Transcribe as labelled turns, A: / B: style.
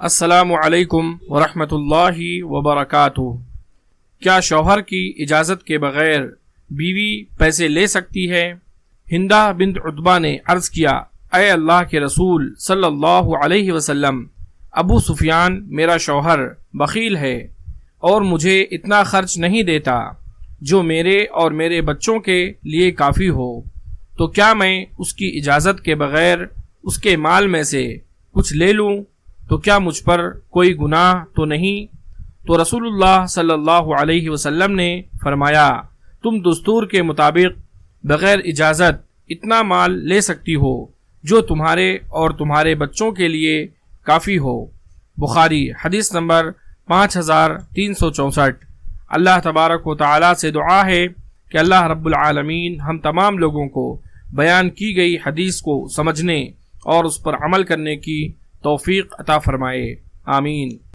A: السلام علیکم ورحمۃ اللہ وبرکاتہ۔ کیا شوہر کی اجازت کے بغیر بیوی پیسے لے سکتی ہے؟ ہندہ بنت عتبہ نے عرض کیا، اے اللہ کے رسول صلی اللہ علیہ وسلم، ابو سفیان میرا شوہر بخیل ہے اور مجھے اتنا خرچ نہیں دیتا جو میرے اور میرے بچوں کے لیے کافی ہو، تو کیا میں اس کی اجازت کے بغیر اس کے مال میں سے کچھ لے لوں تو کیا مجھ پر کوئی گناہ تو نہیں؟ تو رسول اللہ صلی اللہ علیہ وسلم نے فرمایا، تم دستور کے مطابق بغیر اجازت اتنا مال لے سکتی ہو جو تمہارے اور تمہارے بچوں کے لیے کافی ہو۔ بخاری حدیث نمبر 5364۔ اللہ تبارک و تعالی سے دعا ہے کہ اللہ رب العالمین ہم تمام لوگوں کو بیان کی گئی حدیث کو سمجھنے اور اس پر عمل کرنے کی توفیق عطا فرمائے، آمین۔